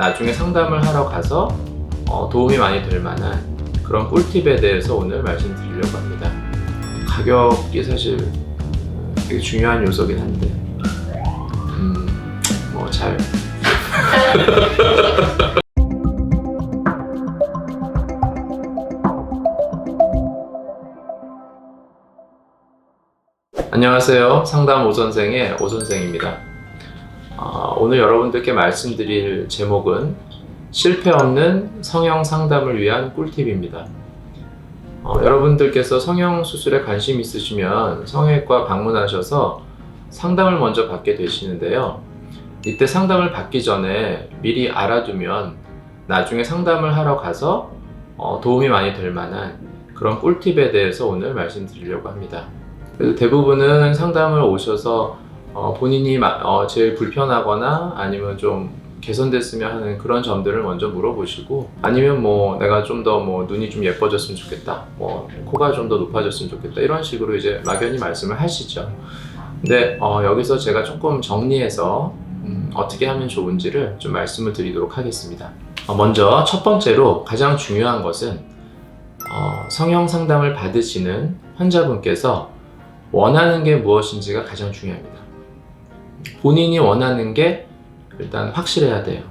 나중에 상담을 하러 가서 도움이 많이 될 만한 그런 꿀팁에 대해서 오늘 말씀드리려고 합니다. 가격이 사실 되게 중요한 요소긴 한데 잘 안녕하세요. 상담 오선생의 오선생입니다. 오늘 여러분들께 말씀드릴 제목은 실패 없는 성형 상담을 위한 꿀팁입니다. 여러분들께서 성형 수술에 관심 있으시면 성형외과 방문하셔서 상담을 먼저 받게 되시는데요. 이때 상담을 받기 전에 미리 알아두면 나중에 상담을 하러 가서 도움이 많이 될 만한 그런 꿀팁에 대해서 오늘 말씀드리려고 합니다. 그래서 대부분은 상담을 오셔서 본인이 제일 불편하거나 아니면 좀 개선됐으면 하는 그런 점들을 먼저 물어보시고, 아니면 내가 좀 더 눈이 좀 예뻐졌으면 좋겠다, 코가 좀 더 높아졌으면 좋겠다, 이런 식으로 이제 막연히 말씀을 하시죠. 근데 여기서 제가 조금 정리해서 어떻게 하면 좋은지를 좀 말씀을 드리도록 하겠습니다. 먼저 첫 번째로 가장 중요한 것은 성형 상담을 받으시는 환자분께서 원하는 게 무엇인지가 가장 중요합니다. 본인이 원하는 게 일단 확실해야 돼요.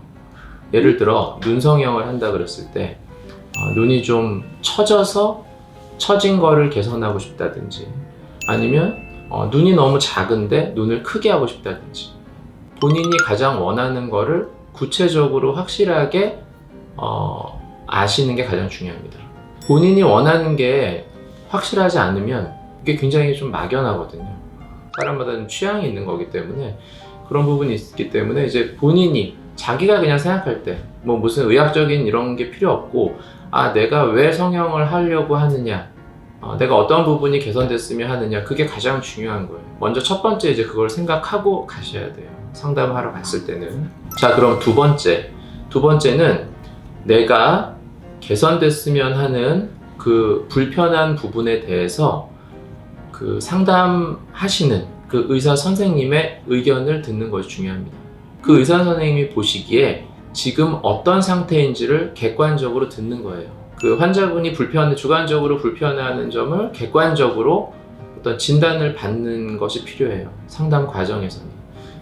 예를 들어 눈 성형을 한다 그랬을 때 눈이 좀 처져서 처진 거를 개선하고 싶다든지, 아니면 눈이 너무 작은데 눈을 크게 하고 싶다든지, 본인이 가장 원하는 거를 구체적으로 확실하게 아시는 게 가장 중요합니다. 본인이 원하는 게 확실하지 않으면 이게 굉장히 좀 막연하거든요. 사람마다는 취향이 있는 거기 때문에 그런 부분이 있기 때문에 이제 본인이 자기가 그냥 생각할 때 무슨 의학적인 이런 게 필요 없고, 내가 왜 성형을 하려고 하느냐, 내가 어떤 부분이 개선됐으면 하느냐, 그게 가장 중요한 거예요. 먼저 첫 번째 이제 그걸 생각하고 가셔야 돼요. 상담하러 갔을 때는. 자, 그럼 두 번째는 내가 개선됐으면 하는 그 불편한 부분에 대해서 그 상담하시는 그 의사 선생님의 의견을 듣는 것이 중요합니다. 그 의사 선생님이 보시기에 지금 어떤 상태인지를 객관적으로 듣는 거예요. 그 환자분이 주관적으로 불편해하는 점을 객관적으로 어떤 진단을 받는 것이 필요해요. 상담 과정에서는.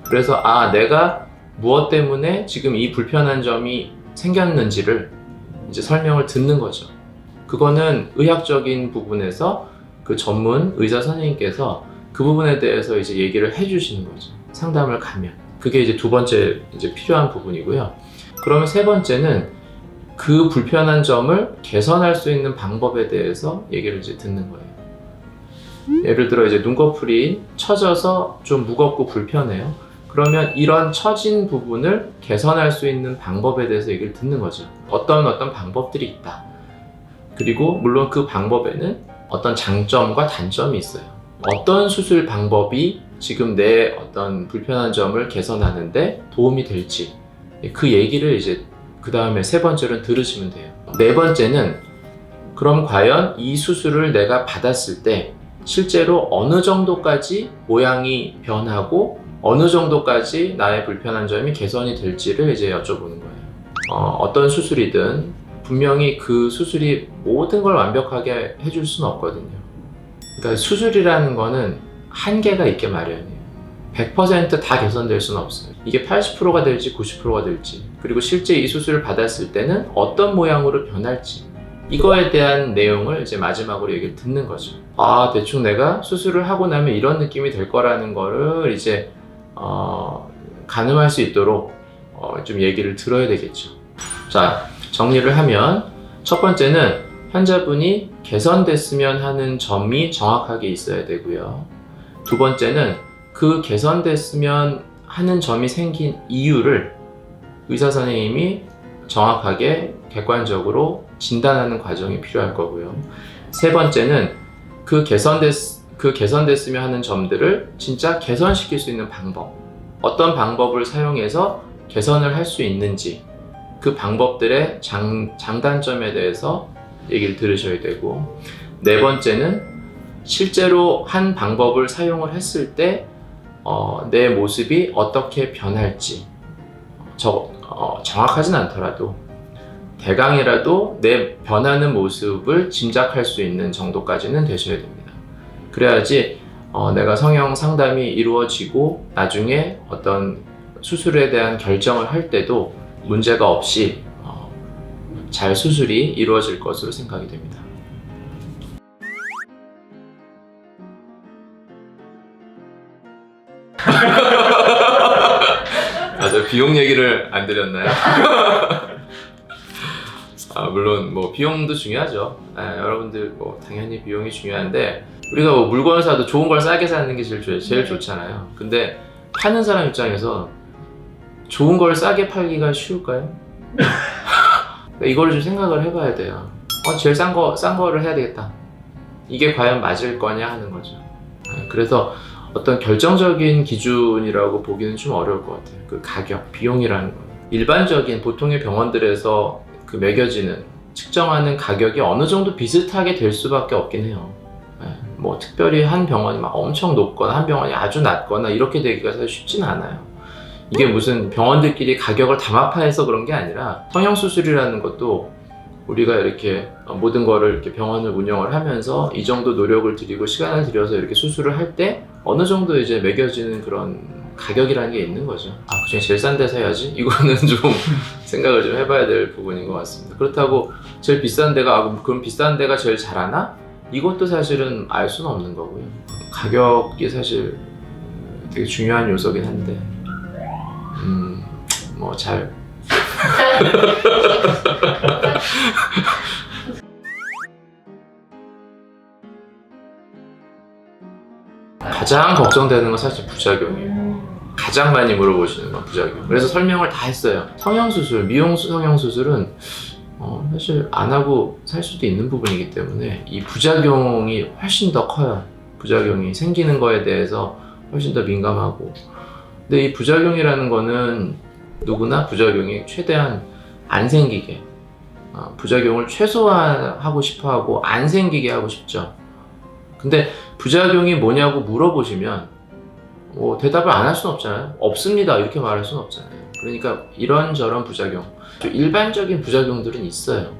그래서 내가 무엇 때문에 지금 이 불편한 점이 생겼는지를 이제 설명을 듣는 거죠. 그거는 의학적인 부분에서 그 전문 의사 선생님께서 그 부분에 대해서 이제 얘기를 해주시는 거죠. 상담을 가면. 그게 이제 두 번째 이제 필요한 부분이고요. 그러면 세 번째는 그 불편한 점을 개선할 수 있는 방법에 대해서 얘기를 이제 듣는 거예요. 예를 들어 이제 눈꺼풀이 처져서 좀 무겁고 불편해요. 그러면 이런 처진 부분을 개선할 수 있는 방법에 대해서 얘기를 듣는 거죠. 어떤 방법들이 있다. 그리고 물론 그 방법에는 어떤 장점과 단점이 있어요. 어떤 수술 방법이 지금 내 어떤 불편한 점을 개선하는데 도움이 될지, 그 얘기를 이제 그 다음에 세 번째로는 들으시면 돼요. 네 번째는 그럼 과연 이 수술을 내가 받았을 때 실제로 어느 정도까지 모양이 변하고 어느 정도까지 나의 불편한 점이 개선이 될지를 이제 여쭤보는 거예요. 어떤 수술이든 분명히 그 수술이 모든 걸 완벽하게 해줄 수는 없거든요. 그러니까 수술이라는 거는 한계가 있게 마련이에요. 100% 다 개선될 수는 없어요. 이게 80%가 될지 90%가 될지, 그리고 실제 이 수술을 받았을 때는 어떤 모양으로 변할지, 이거에 대한 내용을 이제 마지막으로 얘기를 듣는 거죠. 대충 내가 수술을 하고 나면 이런 느낌이 될 거라는 거를 이제 가늠할 수 있도록 좀 얘기를 들어야 되겠죠. 자, 정리를 하면 첫 번째는 환자분이 개선됐으면 하는 점이 정확하게 있어야 되고요. 두 번째는 그 개선됐으면 하는 점이 생긴 이유를 의사 선생님이 정확하게 객관적으로 진단하는 과정이 필요할 거고요. 세 번째는 그 개선됐으면 하는 점들을 진짜 개선시킬 수 있는 방법, 어떤 방법을 사용해서 개선을 할 수 있는지, 그 방법들의 장단점에 대해서 얘기를 들으셔야 되고, 네 번째는 실제로 한 방법을 사용을 했을 때 내 모습이 어떻게 변할지, 정확하진 않더라도 대강이라도 내 변하는 모습을 짐작할 수 있는 정도까지는 되셔야 됩니다. 그래야지 내가 성형 상담이 이루어지고 나중에 어떤 수술에 대한 결정을 할 때도 문제가 없이 잘 수술이 이루어질 것으로 생각이 됩니다. 저 비용 얘기를 안 드렸나요? 물론 뭐 비용도 중요하죠. 여러분들 뭐 당연히 비용이 중요한데 우리가 뭐 물건을 사도 좋은 걸 싸게 사는 게 제일 좋잖아요. 근데 파는 사람 입장에서 좋은 걸 싸게 팔기가 쉬울까요? 이거를 좀 생각을 해봐야 돼요. 제일 싼 거를 해야 되겠다. 이게 과연 맞을 거냐 하는 거죠. 그래서 어떤 결정적인 기준이라고 보기는 좀 어려울 것 같아요. 그 가격, 비용이라는 거. 일반적인 보통의 병원들에서 그 매겨지는 측정하는 가격이 어느 정도 비슷하게 될 수밖에 없긴 해요. 뭐 특별히 한 병원이 막 엄청 높거나 한 병원이 아주 낮거나 이렇게 되기가 사실 쉽진 않아요. 이게 무슨 병원들끼리 가격을 담합해서 그런 게 아니라 성형수술이라는 것도 우리가 이렇게 모든 거를 이렇게 병원을 운영을 하면서 이 정도 노력을 들이고 시간을 들여서 이렇게 수술을 할 때 어느 정도 이제 매겨지는 그런 가격이라는 게 있는 거죠. 그중에 제일 싼 데서 해야지? 이거는 좀 생각을 좀 해봐야 될 부분인 것 같습니다. 그렇다고 제일 비싼 데가 그럼 비싼 데가 제일 잘하나? 이것도 사실은 알 수는 없는 거고요. 가격이 사실 되게 중요한 요소긴 한데 뭐 잘 가장 걱정되는 건 사실 부작용이에요. 가장 많이 물어보시는 건 부작용. 그래서 설명을 다 했어요. 성형수술, 미용 성형수술은 사실 안 하고 살 수도 있는 부분이기 때문에 이 부작용이 훨씬 더 커요. 부작용이 생기는 거에 대해서 훨씬 더 민감하고. 근데 이 부작용이라는 거는 누구나 부작용이 최대한 안 생기게, 부작용을 최소화하고 싶어 하고 안 생기게 하고 싶죠. 근데 부작용이 뭐냐고 물어보시면 대답을 안 할 수는 없잖아요. 없습니다 이렇게 말할 수는 없잖아요. 그러니까 이런저런 부작용, 일반적인 부작용들은 있어요.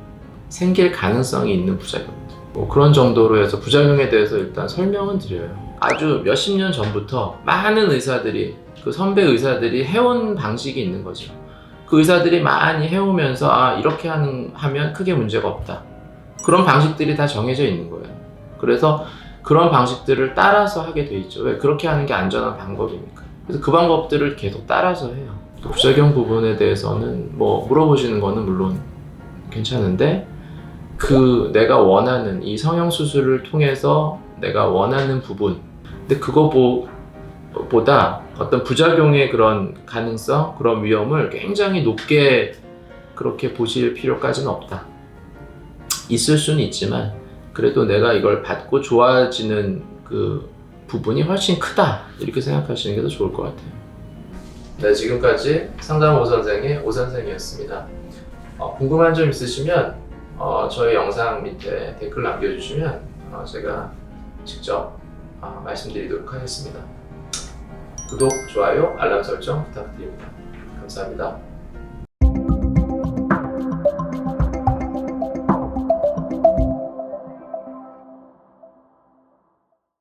생길 가능성이 있는 부작용들, 그런 정도로 해서 부작용에 대해서 일단 설명은 드려요. 아주 몇십 년 전부터 많은 의사들이, 그 선배 의사들이 해온 방식이 있는 거죠. 그 의사들이 많이 해오면서 이렇게 하면 크게 문제가 없다, 그런 방식들이 다 정해져 있는 거예요. 그래서 그런 방식들을 따라서 하게 돼 있죠. 왜? 그렇게 하는 게 안전한 방법이니까. 그래서 그 방법들을 계속 따라서 해요. 부작용 부분에 대해서는 뭐 물어보시는 거는 물론 괜찮은데, 내가 원하는 이 성형수술을 통해서 내가 원하는 부분, 근데 그거보다 어떤 부작용의 그런 가능성, 그런 위험을 굉장히 높게 그렇게 보실 필요까지는 없다. 있을 수는 있지만 그래도 내가 이걸 받고 좋아지는 그 부분이 훨씬 크다, 이렇게 생각하시는 게 더 좋을 것 같아요. 네, 지금까지 상담 오선생의 오선생이었습니다. 궁금한 점 있으시면 저희 영상 밑에 댓글 남겨주시면 제가 직접 말씀드리도록 하겠습니다. 구독, 좋아요, 알람 설정 부탁드립니다. 감사합니다.